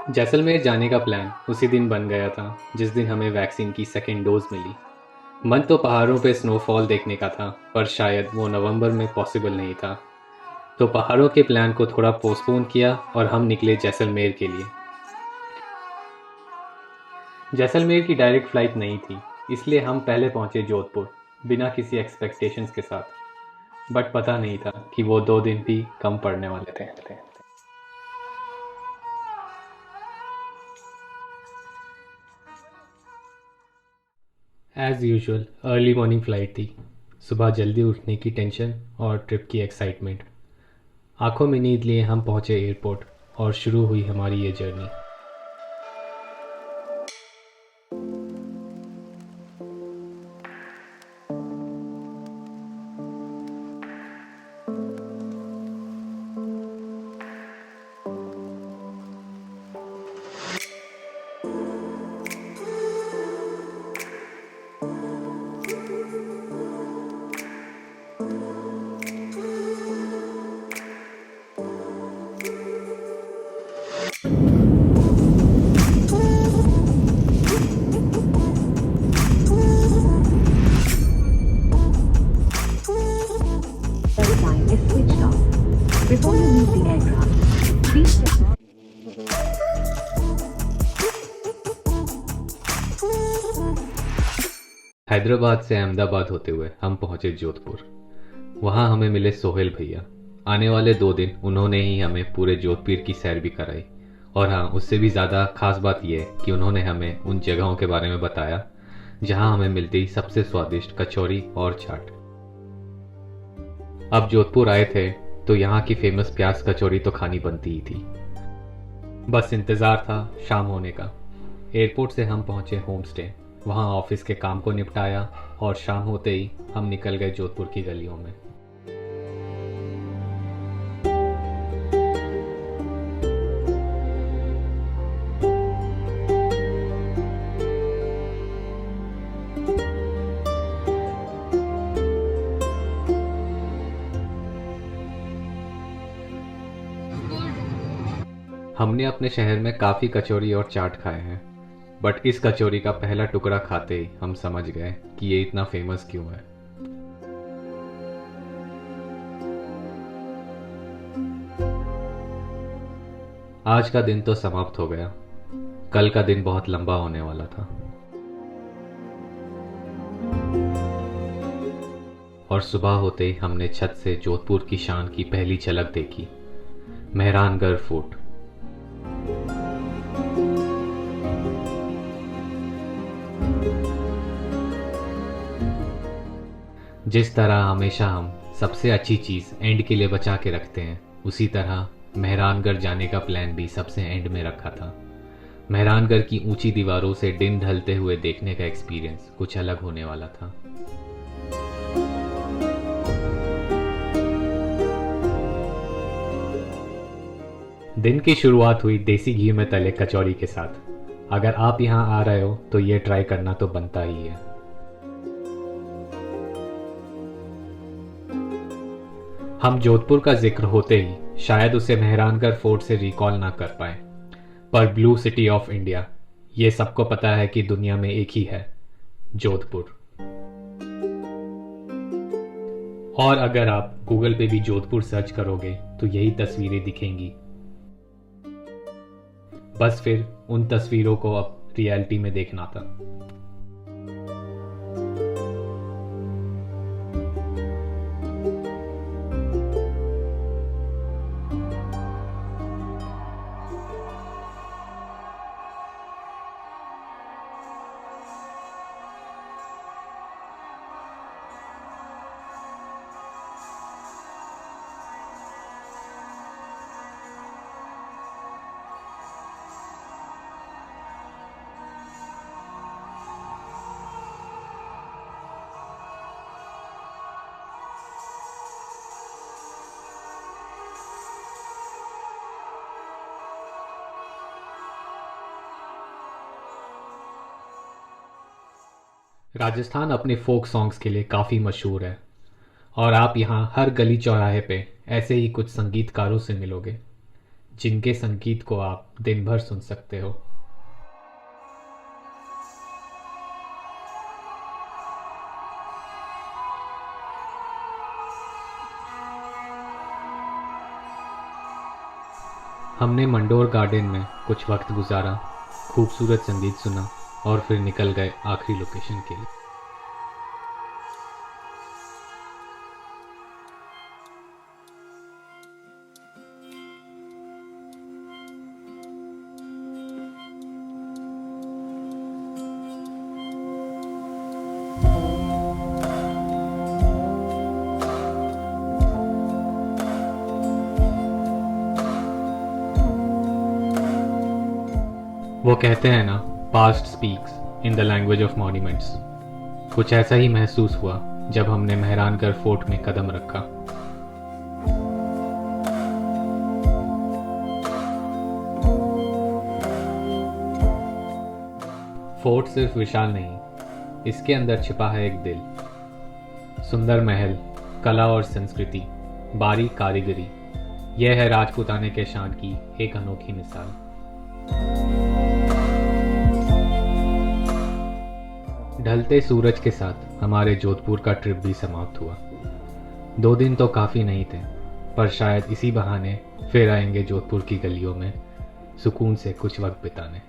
जैसलमेर जाने का प्लान उसी दिन बन गया था जिस दिन हमें वैक्सीन की सेकेंड डोज मिली। मन तो पहाड़ों पे स्नोफॉल देखने का था, पर शायद वो नवंबर में पॉसिबल नहीं था। तो पहाड़ों के प्लान को थोड़ा पोस्टपोन किया और हम निकले जैसलमेर के लिए। जैसलमेर की डायरेक्ट फ़्लाइट नहीं थी, इसलिए हम पहले पहुंचे जोधपुर, बिना किसी एक्सपेक्टेशंस के साथ। बट पता नहीं था कि वो 2 दिन भी कम पड़ने वाले थे। As usual early morning flight थी। सुबह जल्दी उठने की टेंशन और ट्रिप की एक्साइटमेंट। आंखों में नींद लिए हम पहुंचे एयरपोर्ट और शुरू हुई हमारी ये journey. Sign is switched off. Before you leave the aircraft, please check. Hyderabad से अहमदाबाद होते हुए हम पहुंचे जोधपुर। वहां हमें मिले सोहेल भैया। आने वाले 2 दिन उन्होंने ही हमें पूरे जोधपुर की सैर भी कराई। और हाँ, उससे भी ज़्यादा खास बात यह है कि उन्होंने हमें उन जगहों के बारे में बताया जहां हमें मिलती सबसे स्वादिष्ट कचौरी और चाट। अब जोधपुर आए थे तो यहाँ की फेमस प्याज कचौरी तो खानी बनती ही थी। बस इंतज़ार था शाम होने का। एयरपोर्ट से हम पहुंचे होम स्टे, वहाँ ऑफिस के काम को निपटाया और शाम होते ही हम निकल गए जोधपुर की गलियों में। हमने अपने शहर में काफ़ी कचौरी और चाट खाए हैं, बट इस कचौरी का पहला टुकड़ा खाते ही हम समझ गए कि ये इतना फेमस क्यों है। आज का दिन तो समाप्त हो गया, कल का दिन बहुत लंबा होने वाला था। और सुबह होते ही हमने छत से जोधपुर की शान की पहली झलक देखी, मेहरानगढ़ फोर्ट। जिस तरह हमेशा हम सबसे अच्छी चीज़ एंड के लिए बचा के रखते हैं, उसी तरह मेहरानगढ़ जाने का प्लान भी सबसे एंड में रखा था। मेहरानगढ़ की ऊंची दीवारों से दिन ढलते हुए देखने का एक्सपीरियंस कुछ अलग होने वाला था। दिन की शुरुआत हुई देसी घी में तले कचौरी के साथ। अगर आप यहाँ आ रहे हो तो ये ट्राई करना तो बनता ही है। हम जोधपुर का जिक्र होते ही शायद उसे मेहरानगढ़ फोर्ट से रिकॉल ना कर पाए, पर ब्लू सिटी ऑफ इंडिया, ये सबको पता है कि दुनिया में एक ही है, जोधपुर। और अगर आप गूगल पे भी जोधपुर सर्च करोगे तो यही तस्वीरें दिखेंगी। बस फिर उन तस्वीरों को अब रियलिटी में देखना था। राजस्थान अपने फोक सॉन्ग्स के लिए काफ़ी मशहूर है, और आप यहाँ हर गली चौराहे पे ऐसे ही कुछ संगीतकारों से मिलोगे जिनके संगीत को आप दिन भर सुन सकते हो। हमने मंडोर गार्डन में कुछ वक्त गुजारा, खूबसूरत संगीत सुना और फिर निकल गए आखिरी लोकेशन के लिए। वो कहते हैं ना, past speaks in the language of monuments. कुछ ऐसा ही महसूस हुआ जब हमने मेहरानगढ़ फोर्ट में कदम रखा। फोर्ट सिर्फ विशाल नहीं, इसके अंदर छिपा है एक दिल। सुंदर महल, कला और संस्कृति, बारीक कारीगरी, यह है राजपूताने के शान की एक अनोखी मिसाल। ढलते सूरज के साथ हमारे जोधपुर का ट्रिप भी समाप्त हुआ। 2 दिन तो काफ़ी नहीं थे, पर शायद इसी बहाने फिर आएंगे जोधपुर की गलियों में सुकून से कुछ वक्त बिताने।